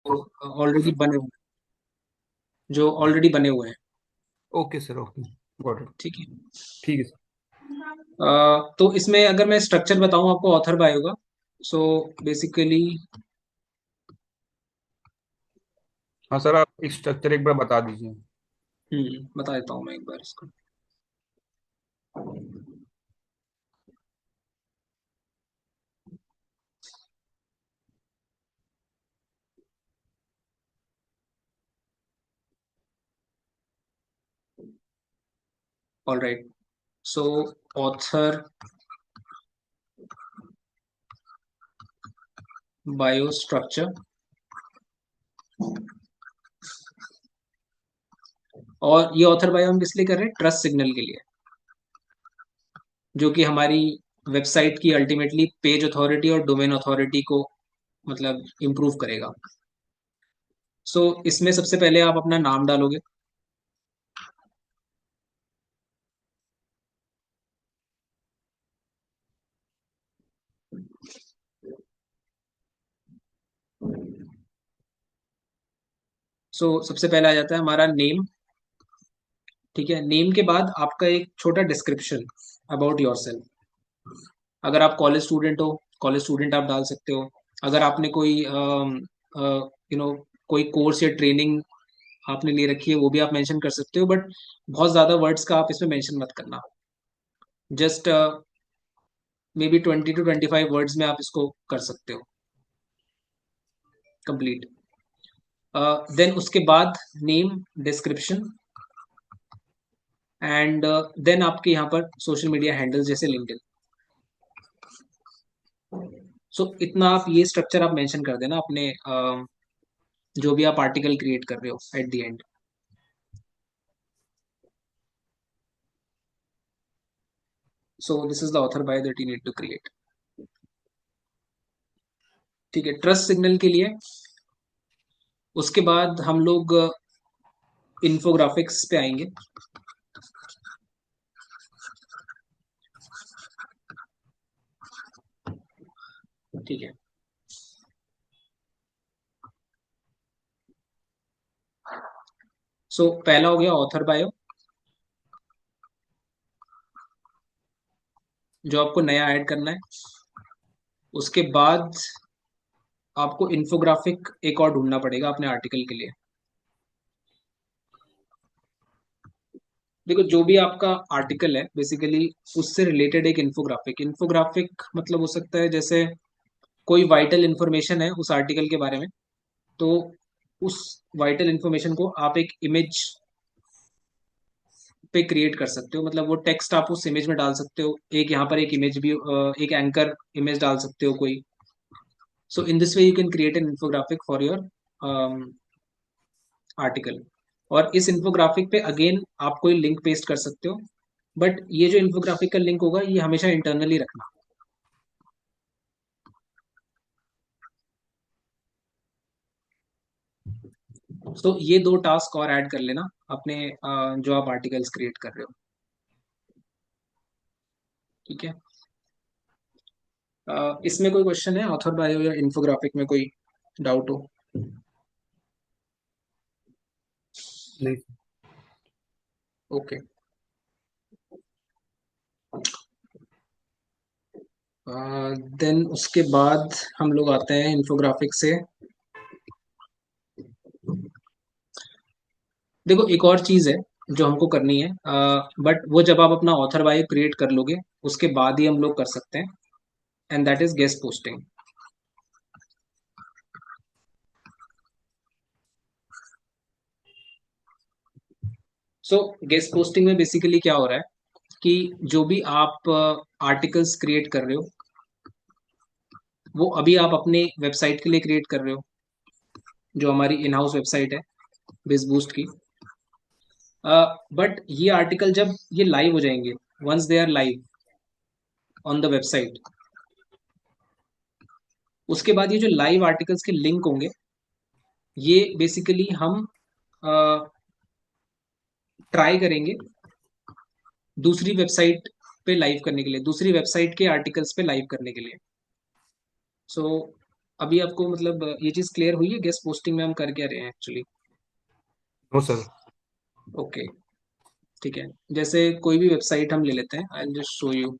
Already बने हुए जो ऑलरेडी बने हुए हैं। Okay sir, okay, got it. ठीक है। ठीक है सर। तो इसमें अगर मैं स्ट्रक्चर बताऊं आपको ऑथर बायो का, सो बेसिकली हाँ सर, आप स्ट्रक्चर एक बार बता दीजिए। बता देता हूँ मैं एक बार इसको। ऑल राइट, सो ऑथर बायो स्ट्रक्चर, और ये ऑथर बायो हम किस लिए कर रहे हैं? ट्रस्ट सिग्नल के लिए, जो कि हमारी वेबसाइट की अल्टीमेटली पेज अथॉरिटी और डोमेन अथॉरिटी को मतलब इम्प्रूव करेगा। सो इसमें सबसे पहले आप अपना नाम डालोगे। सबसे पहले आ जाता है हमारा नेम। ठीक है, नेम के बाद आपका एक छोटा डिस्क्रिप्शन अबाउट योरसेल्फ। अगर आप कॉलेज स्टूडेंट हो, कॉलेज स्टूडेंट आप डाल सकते हो। अगर आपने कोई कोई कोर्स या ट्रेनिंग आपने ले रखी है, वो भी आप मेंशन कर सकते हो, बट बहुत ज़्यादा वर्ड्स का आप इसमें मेंशन मत करना। Just may be 20 to 25 words में आप इसको कर सकते हो कंप्लीट। देन उसके बाद नेम, डिस्क्रिप्शन, एंड देन आपके यहाँ पर सोशल मीडिया हैंडल्स जैसे लिंक्डइन। इतना आप ये स्ट्रक्चर आप मेंशन कर देना अपने जो भी आप आर्टिकल क्रिएट कर रहे हो at the end. So this is the author by that you need to create. ठीक है, ट्रस्ट सिग्नल के लिए उसके बाद हम लोग इन्फोग्राफिक्स पे आएंगे। ठीक है, पहला हो गया ऑथर बायो, जो आपको नया ऐड करना है। उसके बाद आपको इन्फोग्राफिक एक और ढूंढना पड़ेगा अपने आर्टिकल के लिए। देखो, जो भी आपका आर्टिकल है बेसिकली उससे रिलेटेड एक इन्फोग्राफिक, इन्फोग्राफिक मतलब हो सकता है जैसे कोई वाइटल इंफॉर्मेशन है उस आर्टिकल के बारे में, तो उस वाइटल इंफॉर्मेशन को आप एक इमेज पे क्रिएट कर सकते हो। मतलब वो टेक्स्ट आप उस इमेज में डाल सकते हो, एक यहाँ पर एक इमेज भी एक एंकर इमेज डाल सकते हो कोई। In this way you can create an infographic for your article. और इस इन्फोग्राफिक पे अगेन आप कोई लिंक पेस्ट कर सकते हो, बट ये जो इन्फोग्राफिक का लिंक होगा ये हमेशा इंटरनली रखना। ये दो टास्क और ऐड कर लेना अपने जो आप आर्टिकल्स क्रिएट कर रहे हो। ठीक है, इसमें कोई क्वेश्चन है ऑथर बायो या इन्फोग्राफिक में कोई डाउट हो? नहीं। ओके, देन उसके बाद हम लोग आते हैं इन्फोग्राफिक से। देखो, एक और चीज है जो हमको करनी है, बट वो जब आप अपना ऑथर बायो क्रिएट कर लोगे उसके बाद ही हम लोग कर सकते हैं, and that is guest posting. Guest posting में बेसिकली क्या हो रहा है कि जो भी आप आर्टिकल्स क्रिएट कर रहे हो वो अभी आप अपने वेबसाइट के लिए क्रिएट कर रहे हो, जो हमारी इन हाउस वेबसाइट है बिज बूस्ट की। बट ये आर्टिकल जब ये लाइव हो जाएंगे, once they are live on the website, उसके बाद ये जो लाइव आर्टिकल्स के लिंक होंगे ये बेसिकली हम ट्राई करेंगे दूसरी वेबसाइट पे लाइव करने के लिए, दूसरी वेबसाइट के आर्टिकल्स पे लाइव करने के लिए। सो अभी आपको मतलब ये चीज क्लियर हुई है गेस्ट पोस्टिंग में हम कर क्या रहे हैं एक्चुअली? No sir. ओके, ठीक है। जैसे कोई भी वेबसाइट हम ले लेते हैं, आई जस्ट शो यू।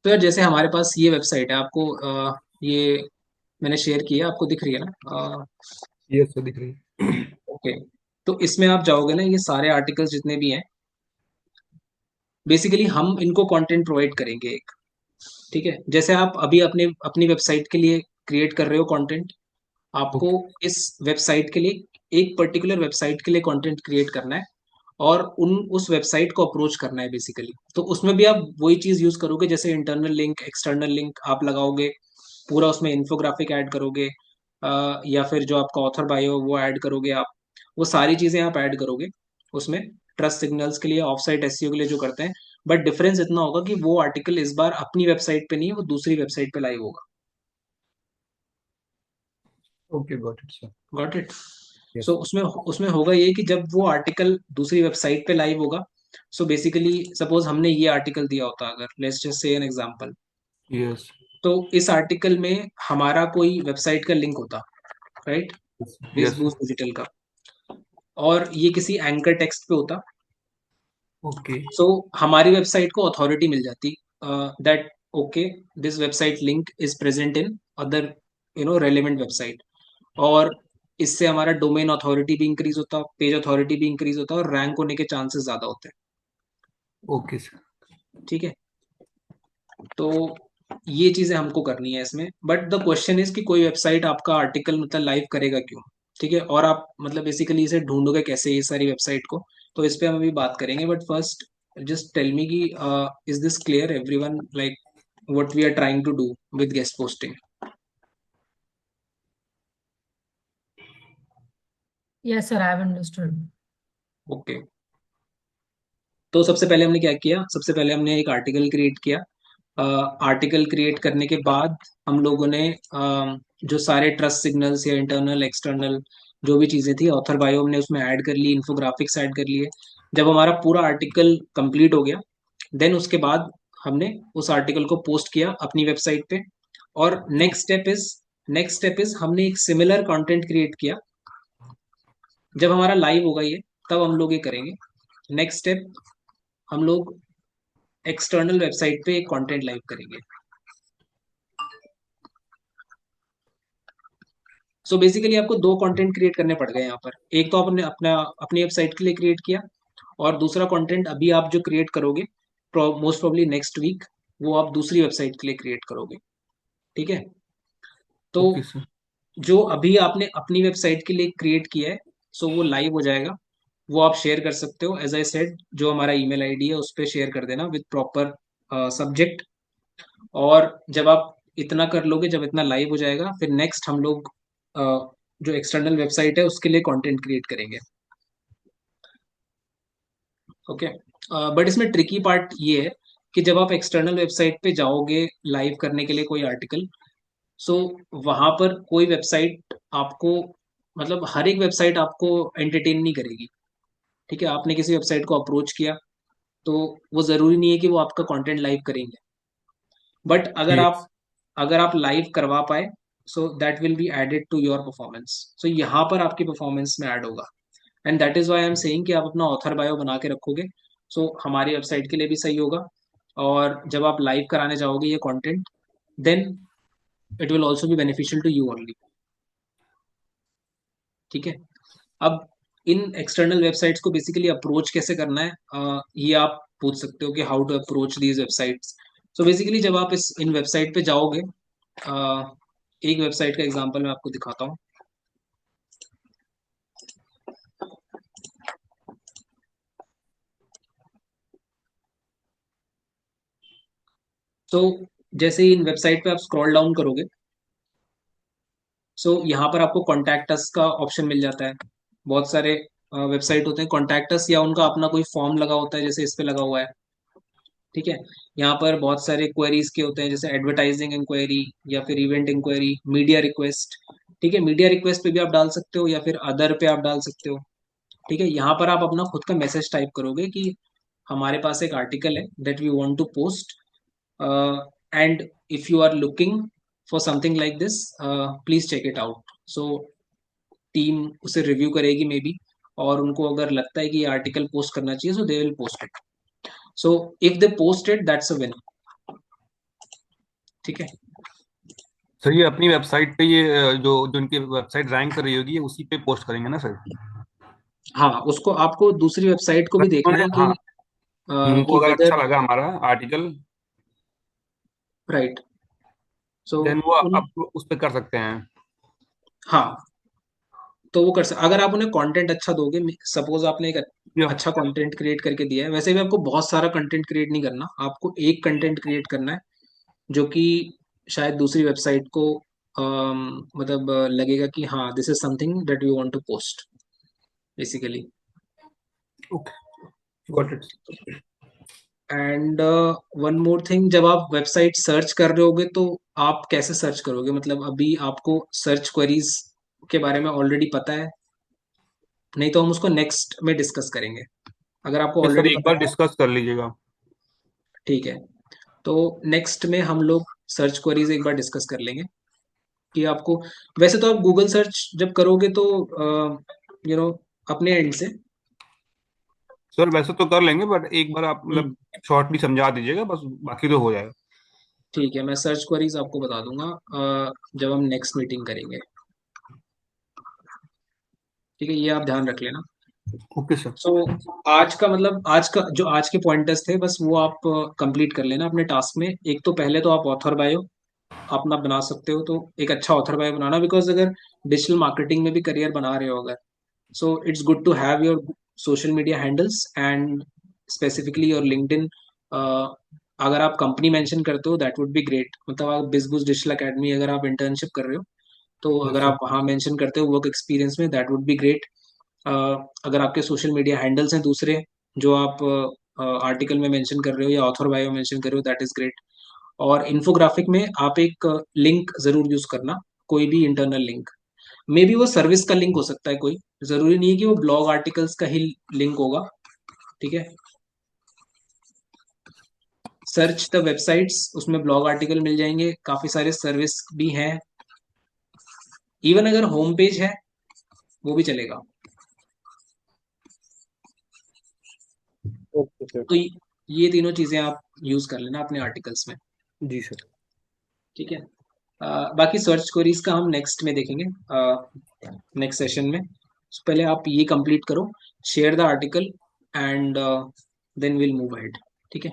तो यार जैसे हमारे पास ये वेबसाइट है, आपको ये मैंने शेयर किया, आपको दिख रही है ना? यस सर, दिख रही है। ओके, तो इसमें आप जाओगे ना, ये सारे आर्टिकल्स जितने भी हैं, बेसिकली हम इनको कंटेंट प्रोवाइड करेंगे एक। ठीक है, जैसे आप अभी अपने अपनी वेबसाइट के लिए क्रिएट कर रहे हो कंटेंट, आपको ओके। इस वेबसाइट के लिए एक पर्टिकुलर वेबसाइट के लिए कंटेंट क्रिएट करना है, और उन उस वेबसाइट को अप्रोच करना है बेसिकली। तो उसमें भी आप वही चीज यूज करोगे, जैसे इंटरनल लिंक एक्सटर्नल लिंक आप लगाओगे, पूरा उसमें इन्फोग्राफिक ऐड करोगे, या फिर जो आपका ऑथर बायो वो ऐड करोगे आप, वो सारी चीजें आप ऐड करोगे उसमें, ट्रस्ट सिग्नल्स के लिए, ऑफ साइट एसईओ के लिए जो करते हैं। बट डिफरेंस इतना होगा कि वो आर्टिकल इस बार अपनी वेबसाइट पे नहीं है, वो दूसरी वेबसाइट पे लाइव होगा। Okay, got it sir. Got it? So yes. उसमें उसमें होगा ये कि जब वो आर्टिकल दूसरी वेबसाइट पे लाइव होगा, सो बेसिकली सपोज हमने ये आर्टिकल दिया होता, अगर let's just say an example, yes. तो इस आर्टिकल में हमारा कोई वेबसाइट का लिंक होता, right, base yes sir. Boost digital का, और ये किसी एंकर टेक्स्ट पे होता। ओके। सो हमारी वेबसाइट को अथॉरिटी मिल जाती, that okay, this website link is present in other relevant website, और इससे हमारा डोमेन अथॉरिटी भी इंक्रीज होता, पेज अथॉरिटी भी इंक्रीज होता, और रैंक होने के चांसेस ज्यादा होते ओके सर। हैं। ठीक है, तो ये चीजें हमको करनी है इसमें। बट द क्वेश्चन इज कि कोई वेबसाइट आपका आर्टिकल मतलब लाइव करेगा क्यों? ठीक है, और आप मतलब बेसिकली इसे ढूंढोगे कैसे ये सारी वेबसाइट को, तो इस पे हम अभी बात करेंगे। But first just tell me कि is this clear everyone, like what we are trying to do with guest posting? Yes, sir, I have understood. Okay, तो सबसे पहले हमने क्या किया, सबसे पहले हमने एक आर्टिकल क्रिएट किया। आर्टिकल क्रिएट करने के बाद हम लोगों ने जो सारे ट्रस्ट सिग्नल्स या इंटरनल एक्सटर्नल जो भी चीज़ें थी, ऑथर बायो हमने उसमें ऐड कर ली, इन्फोग्राफिक्स ऐड कर लिए। जब हमारा पूरा आर्टिकल कंप्लीट हो गया, देन उसके बाद हमने उस आर्टिकल को पोस्ट किया अपनी वेबसाइट पे। और नेक्स्ट स्टेप इज हमने एक सिमिलर कंटेंट क्रिएट किया। जब हमारा लाइव होगा ये, तब हम लोग ये करेंगे। नेक्स्ट स्टेप, हम लोग एक्सटर्नल वेबसाइट पे एक कंटेंट लाइव करेंगे। सो बेसिकली आपको दो कंटेंट क्रिएट करने पड़ गए यहाँ पर। एक तो आपने अपना अपनी वेबसाइट के लिए क्रिएट किया, और दूसरा कंटेंट अभी आप जो क्रिएट करोगे, मोस्ट प्रोबली नेक्स्ट वीक, वो आप दूसरी वेबसाइट के लिए क्रिएट करोगे। ठीक है, तो ओके सर। जो अभी आपने अपनी वेबसाइट के लिए क्रिएट किया है, सो वो लाइव हो जाएगा। वो आप शेयर कर सकते हो, एज आई सेड जो हमारा ईमेल आईडी है उस पर शेयर कर देना विद प्रॉपर सब्जेक्ट। और जब आप इतना कर लोगे, जब इतना लाइव हो जाएगा, फिर नेक्स्ट हम लोग जो एक्सटर्नल वेबसाइट है उसके लिए कंटेंट क्रिएट करेंगे। ओके, बट इसमें ट्रिकी पार्ट ये है कि जब आप एक्सटर्नल वेबसाइट पे जाओगे लाइव करने के लिए कोई आर्टिकल, सो वहां पर कोई वेबसाइट आपको, मतलब हर एक वेबसाइट आपको एंटरटेन नहीं करेगी। ठीक है, आपने किसी वेबसाइट को अप्रोच किया, तो वो जरूरी नहीं है कि वो आपका कंटेंट लाइव करेंगे। But yes. अगर आप लाइव करवा पाए, so that will be added to your performance. So यहाँ पर आपकी परफॉर्मेंस में ऐड होगा, and that is why I am saying कि आप अपना ऑथर बायो बना के रखोगे, सो हमारी वेबसाइट के लिए भी सही होगा। और जब आप लाइव कराने जाओगे ये content, then it will also be beneficial to you only. ठीक है। अब इन एक्सटर्नल वेबसाइट्स को बेसिकली अप्रोच कैसे करना है, ये आप पूछ सकते हो कि how to approach these websites. So basically जब आप इस इन वेबसाइट पे जाओगे, एक वेबसाइट का एग्जांपल मैं आपको दिखाता हूँ। तो जैसे ही इन वेबसाइट पे आप स्क्रॉल डाउन करोगे, सो यहाँ पर आपको कॉन्टैक्ट अस का ऑप्शन मिल जाता है। बहुत सारे वेबसाइट होते हैं कॉन्टैक्ट अस, या उनका अपना कोई फॉर्म लगा होता है जैसे इस पे लगा हुआ है। ठीक है। यहाँ पर बहुत सारे क्वेरीज के होते हैं जैसे एडवर्टाइजिंग इंक्वायरी या फिर इवेंट इंक्वायरी, मीडिया रिक्वेस्ट। ठीक है, मीडिया रिक्वेस्ट पे भी आप डाल सकते हो या फिर अदर पे आप डाल सकते हो। ठीक है, यहाँ पर आप अपना खुद का मैसेज टाइप करोगे कि हमारे पास एक आर्टिकल है that we want to post, and if you are looking for something like this, please check it out. So team उसे रिव्यू करेगी मे बी, और उनको अगर लगता है कि ये आर्टिकल पोस्ट करना चाहिए so they will post it. So if they post it that's a win. ठीक है। सर ये अपनी वेबसाइट पे ये जो जो उनकी वेबसाइट रैंक कर रही होगी ये उसी पे पोस्ट करेंगे ना सर? हाँ, उसको आपको दूसरी वेबसाइट को अगर भी देखना उन्होंने, है हाँ, उनको कि अगर अच्छा वेदर। लगा हमारा आर्टिकल, राइट। सो देन वो उन अब उस पे कर सकते हैं। हाँ, तो वो कर सकते अगर आप उन्हें कंटेंट अच्छा दोगे। सपोज आपने एक या अच्छा कंटेंट क्रिएट करके दिया है, वैसे भी आपको बहुत सारा कंटेंट क्रिएट नहीं करना, आपको एक कंटेंट क्रिएट करना है जो कि शायद दूसरी वेबसाइट को मतलब लगेगा कि हाँ this is something that we want to post basically. Okay, got it. And one more thing, जब आप वेबसाइट सर्च कर रहे होगे तो आप कैसे सर्च करोगे, मतलब अभी आपको सर्च क्वेरीज के बारे में ऑलरेडी पता है? नहीं तो हम उसको नेक्स्ट में डिस्कस करेंगे। अगर आपको ये सर ऑलरेडी एक पता बार है, डिस्कस कर लीजिएगा। ठीक है, तो नेक्स्ट में हम लोग सर्च क्वेरीज एक बार डिस्कस कर लेंगे कि आपको। वैसे तो आप गूगल सर्च जब करोगे तो यू नो अपने एंड से। सर वैसे तो कर लेंगे बट एक बार आप मतलब हम्म, शॉर्टली समझा दीजिएगा बस, बाकी तो हो जाएगा। ठीक है, मैं सर्च क्वेरीज आपको बता दूंगा जब हम नेक्स्ट मीटिंग करेंगे। ठीक है, ये आप ध्यान रख लेना। Okay sir. सो आज का मतलब आज का जो आज के पॉइंटर्स थे बस वो आप कंप्लीट कर लेना अपने टास्क में। एक तो पहले तो आप ऑथर बायो अपना बना सकते हो, तो एक अच्छा ऑथर बायो बनाना, बिकॉज अगर डिजिटल मार्केटिंग में भी करियर बना रहे हो अगर, so it's good to have your social media handles and specifically your LinkedIn. अगर आप कंपनी मेंशन करते हो दैट वुड बी ग्रेट, मतलब आप बिजबूस डिजिटल एकेडमी अगर आप इंटर्नशिप कर रहे हो तो यस अगर सर। आप वहाँ मेंशन करते हो वर्क एक्सपीरियंस में दैट वुड बी ग्रेट। अगर आपके सोशल मीडिया हैंडल्स हैं दूसरे जो आप आर्टिकल में मेंशन कर रहे हो या ऑथर बायो मेंशन कर रहे हो दैट इज ग्रेट। और इन्फोग्राफिक में आप एक लिंक जरूर यूज करना, कोई भी इंटरनल लिंक। मे बी वो सर्विस का लिंक हो सकता है, कोई जरूरी नहीं है कि वो ब्लॉग आर्टिकल्स का ही लिंक होगा। ठीक है, सर्च द वेबसाइट्स, उसमें ब्लॉग आर्टिकल मिल जाएंगे, काफी सारे सर्विस भी हैं। इवन अगर होम पेज है वो भी चलेगा। Okay sir. तो ये तीनों चीजें आप यूज कर लेना अपने आर्टिकल्स में। जी सर। ठीक है। बाकी सर्च क्वेरीज का हम नेक्स्ट में देखेंगे, नेक्स्ट सेशन में। So, पहले आप ये कंप्लीट करो, share the article, and then will move ahead. ठीक है।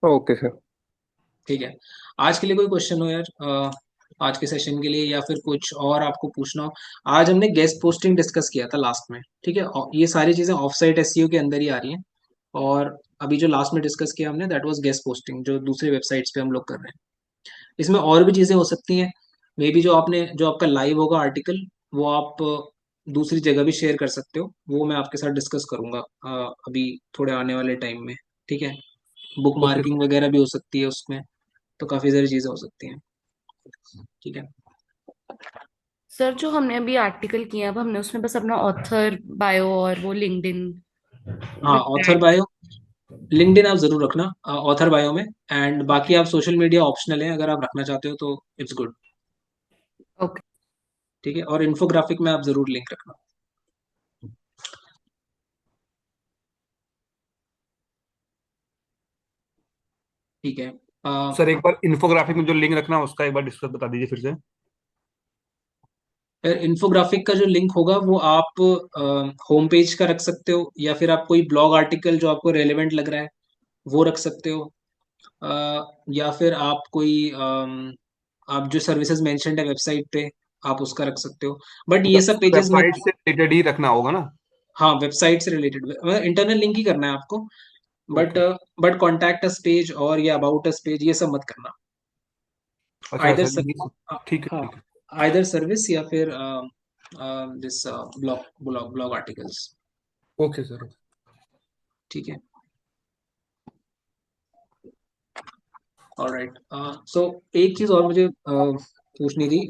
Okay sir. ठीक है, आज के लिए कोई क्वेश्चन हो यार, आज के सेशन के लिए, या फिर कुछ और आपको पूछना हो? आज हमने गेस्ट पोस्टिंग डिस्कस किया था लास्ट में। ठीक है, और ये सारी चीजें ऑफ साइट एसईओ के अंदर ही आ रही हैं। और अभी जो लास्ट में डिस्कस किया हमने दैट वाज गेस्ट पोस्टिंग, जो दूसरी वेबसाइट्स पे हम लोग कर रहे हैं। इसमें और भी चीजें हो सकती हैं, मे बी जो आपका लाइव होगा आर्टिकल वो आप दूसरी जगह भी शेयर कर सकते हो, वो मैं आपके साथ डिस्कस करूंगा अभी थोड़े आने वाले टाइम में। ठीक है, बुक ओके सर। मार्किंग वगैरह भी हो सकती है उसमें, तो काफी सारी चीजें हो सकती हैं। ठीक है। सर जो हमने अभी आर्टिकल किया अब हमने उसमें बस अपना ऑथर बायो और वो लिंक्डइन हाँ, with author that. Bio, LinkedIn आप जरूर रखना ऑथर बायो में। एंड बाकी आप सोशल मीडिया ऑप्शनल है, अगर आप रखना चाहते हो तो इट्स गुड। ओके। ठीक है, और इन्फोग्राफिक में आप जरूर लिंक रखना। ठीक है। सर एक बार इन्फोग्राफिक में जो लिंक रखना है उसका एक बार डिस्कस बता दीजिए फिर से। फिर इन्फोग्राफिक का जो लिंक होगा वो आप होम पेज का रख सकते हो, या फिर आप कोई ब्लॉग आर्टिकल जो आपको रेलेवेंट लग रहा है वो रख सकते हो, या फिर आप कोई आप जो सर्विसेज मेंशन्ड है वेबसाइट पे आप उसका रख सकते हो, बट ये सब पेजेस मत। वेबसाइट से रिलेटेड ही रखना होगा ना? हाँ, वेबसाइट से रिलेटेड इंटरनल लिंक ही करना है आपको, but okay. But contact us page और ये अबाउट अस पेज ये सब मत करना। अच्छा आइदर सर, ये सब ठीक है, हाँ, ठीक है। आइदर सर्विस या फिर this blog articles. Okay sir. ठीक है, ऑलराइट। सो एक चीज और मुझे पूछनी थी।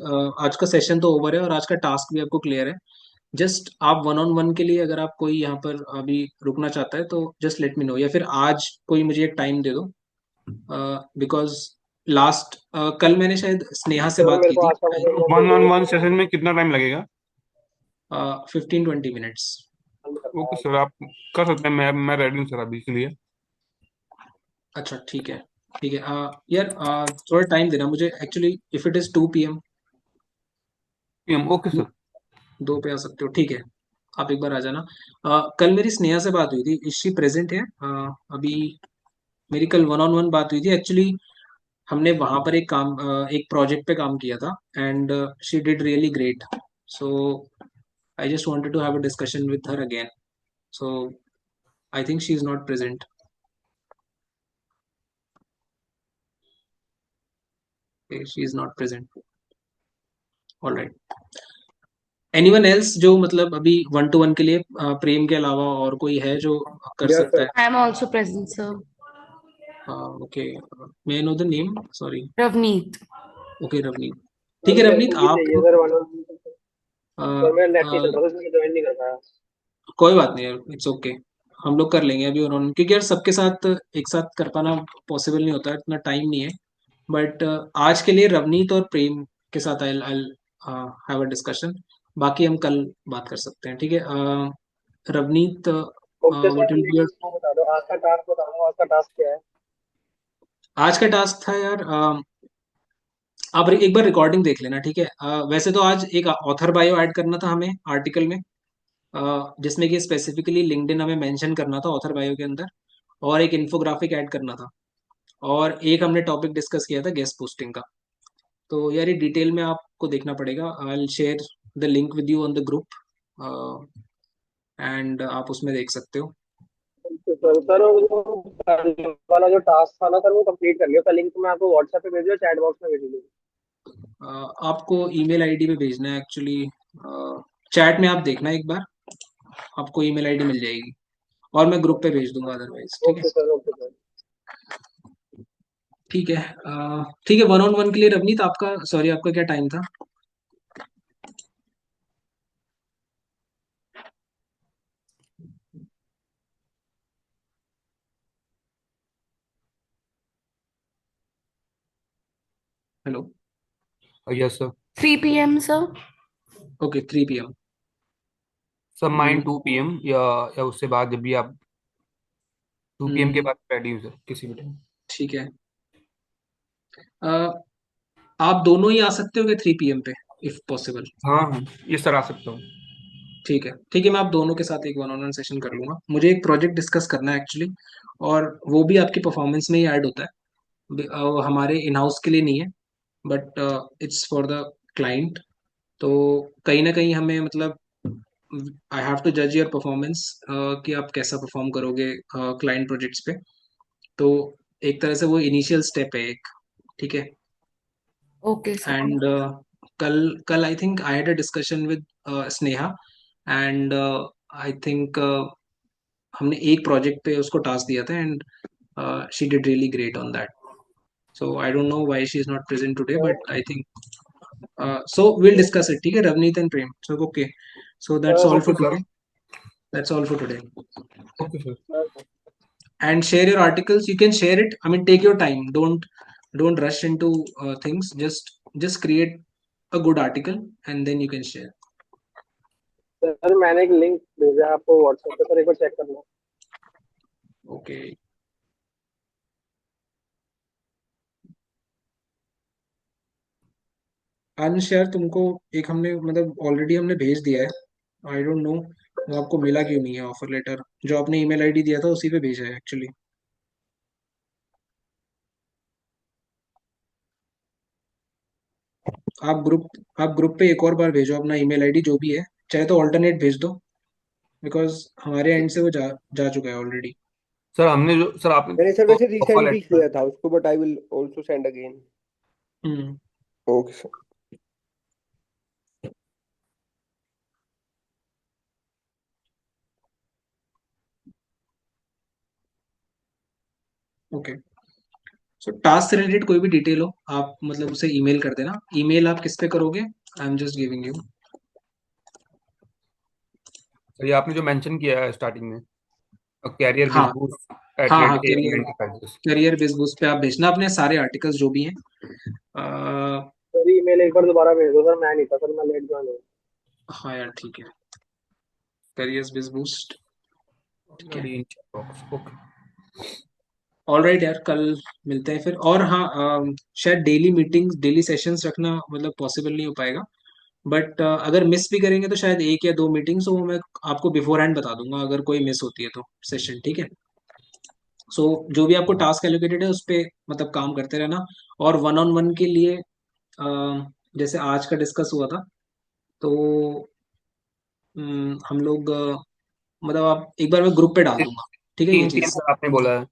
आज का सेशन तो ओवर है और आज का टास्क भी आपको क्लियर है। जस्ट आप वन ऑन वन के लिए अगर आप कोई यहाँ पर अभी रुकना चाहता है तो जस्ट लेट मी नो, या फिर आज कोई मुझे एक टाइम दे दो, बिकॉज लास्ट कल मैंने शायद स्नेहा से सर बात मेरे की को थी। आज का मतलब मैं वन ऑन बोल वन सेशन में कितना टाइम लगेगा? 15-20 मिनट्स। ओके सर, आप कर सकते हैं, मैं रेडी हूँ सर अभी के लिए। अच्छा ठीक है, ठीक है। यार थोड़ा टाइम देना मुझे actually, if it is 2 PM। Okay sir. 2 पे आ सकते हो, ठीक है। आप एक बार आ जाना। कल मेरी स्नेहा से बात हुई थी, इज शी प्रेजेंट है अभी? मेरी कल वन ऑन वन बात हुई थी एक्चुअली। हमने वहां पर एक प्रोजेक्ट पे काम किया था, and she did really great. So I just wanted to have a discussion with her again. So I think she is not present, she is not present. Alright, anyone else जो मतलब अभी one two one के लिए प्रेम के अलावा और कोई है जो कर यस सकता सर। है? I am also present sir. Okay, may I know the name, sorry. Ravneet. Okay Ravneet, ठीक सर है मेरे रवनीत को भी आप। चाहिए sir one on. A, sir मेरा नेट अ, नहीं चल रहा था इसलिए ज्वाइन नहीं कर पाया। कोई बात नहीं यार, इट्स ओके। हम लोग कर लेंगे अभी उन्होंने, क्योंकि यार सबके साथ एक साथ कर पाना पॉसिबल नहीं होता है, इतना टाइम नहीं है। बट आज के लिए रवनीत और प्रेम के साथ आई आई हैव अ डिस्कशन। बाकी हम कल बात कर सकते हैं, ठीक है। Ravneet, okay what sir, will be your? लेकिन वो बता दो आज का टास्क, बता दो आज का टास्क क्या है। आज का टास्क था यार, आप एक बार रिकॉर्डिंग देख लेना, ठीक है। वैसे तो आज एक ऑथर बायो ऐड करना था हमें आर्टिकल में, जिसमें कि स्पेसिफिकली लिंक्डइन हमें मेंशन करना था ऑथर बायो के अंदर, और एक इन्फोग्राफिक ऐड करना था, और एक हमने टॉपिक डिस्कस किया था गेस्ट पोस्टिंग का। तो यार ये डिटेल में आपको देखना पड़ेगा। I will share the link with you on the group, and आप उसमें देख सकते हो। तो सर वो कल वाला जो टास्क था ना सर वो कंप्लीट कर लिया। कल लिंक मैं आपको व्हाट्सएप पे भेज दिया, चैट बॉक्स में भेज दूँ। आपको ईमेल आईडी पे भेजना है एक्चुअली। चैट में आप देखना एक बार, आपको ईमेल आईडी मिल जाएगी, और मैं ग्रुप पे भेज दूंगा अदरवाइज, ठीक है। Okay sir, okay sir. ठीक है, ठीक है। वन ऑन वन के लिए रवनीत आपका, सॉरी आपका क्या टाइम था? Hello. Yes sir. 3 PM sir. Okay, 3 PM। Sir mine 2 PM या उससे बाद जब भी आप 2 PM के बाद रेडी हूँ सर, किसी भी टाइम। ठीक है। अ, आप दोनों ही आ सकते हो क्या 3 PM पे, इफ पॉसिबल? हाँ हाँ, ये सर आ सकता हूँ। ठीक है, ठीक है। मैं आप दोनों के साथ एक वन ऑन वन सेशन कर लूंगा। मुझे एक प्रोजेक्ट डिस्कस करना है एक्चुअली, और वो भी आपकी परफॉर्मेंस में ही ऐड होता है। हमारे इन हाउस के लिए नहीं है, but it's for the client. तो कहीं ना कहीं हमें मतलब आई हैव टू जज योर परफॉर्मेंस, कि आप कैसा परफॉर्म करोगे क्लाइंट प्रोजेक्ट्स पे। तो एक तरह से वो इनिशियल स्टेप है एक, ठीक है। Okay sir. एंड कल कल I think I had a discussion with Sneha, and I think हमने एक प्रोजेक्ट पे उसको टास्क दिया था, and she did really great on that. So I don't know why she is not present today, but I think so we'll discuss it, ठीक है Ravneet and Prem, so okay, so that's all okay for sir. today. That's all for today. Okay sir. And share your articles, you can share it, I mean take your time, don't rush into things, just create a good article and then you can share. Sir मैंने एक link भेजा है आपको WhatsApp पे, sir एक बार check करना। Okay, अंश यार तुमको एक हमने मतलब ऑलरेडी हमने भेज दिया है, आई डोंट नो वो आपको मिला क्यों नहीं है ऑफर लेटर। जो आपने ईमेल आईडी दिया था उसी पे भेजा है एक्चुअली। आप ग्रुप पे एक और बार भेजो अपना ईमेल आईडी जो भी है, चाहे तो ऑल्टरनेट भेज दो, बिकॉज हमारे एंड से वो जा चुका है ऑलरेडी। सर हमने जो सर आपने मैंने सर वैसे ऑफर रीसेंड भी लेटर किया था उसको, but I will also send again. Hmm. Okay sir. Okay, so task से रिलेटेड कोई भी डिटेल हो आप मतलब उसे ईमेल कर देना। ईमेल आप किस पे करोगे? I am just giving you. Sir ये आपने जो मेंशन किया है स्टार्टिंग में, कैरियर हाँ बिजबूस एट हाँ रेट हाँ, एबी करियर एंटरप्राइजेस। करियर बिजबूस पे आप भेजना अपने सारे आर्टिकल्स जो भी हैं। अ, सर ईमेल एक बार दोबारा भेज दो सर, मैं नहीं था सर, मैं लेट ज्वाइन हूँ। हाँ यार ठीक है, करियर बिजबूस, ठीक है। ओके ऑल राइट यार, कल मिलते हैं फिर। और हाँ, शायद डेली मीटिंग्स डेली सेशंस रखना मतलब पॉसिबल नहीं हो पाएगा, बट अगर मिस भी करेंगे तो शायद एक या दो मीटिंग्स, वो मैं आपको बिफोर हैंड बता दूंगा अगर कोई मिस होती है तो सेशन, ठीक है। सो जो भी आपको टास्क एलोकेटेड है उस पे मतलब काम करते रहना। और वन ऑन वन के लिए जैसे आज का डिस्कस हुआ था, तो हम लोग मतलब आप एक बार मैं ग्रुप पे डाल दूंगा, ठीक है ये 3 PM चीज। सर आपने बोला है।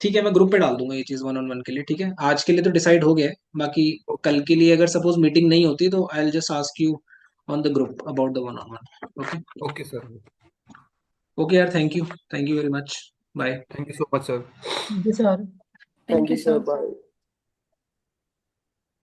ठीक है, मैं ग्रुप पे डाल दूंगा ये चीज वन ऑन वन के लिए, ठीक है। आज के लिए तो डिसाइड हो गया है, बाकी कल के लिए अगर सपोज मीटिंग नहीं होती तो I will just ask you on the group about the one on one. Okay. Okay sir, okay यार, thank you very much, bye. Thank you so much sir. Thank you, sir. Thank thank you you sir, sir. Bye.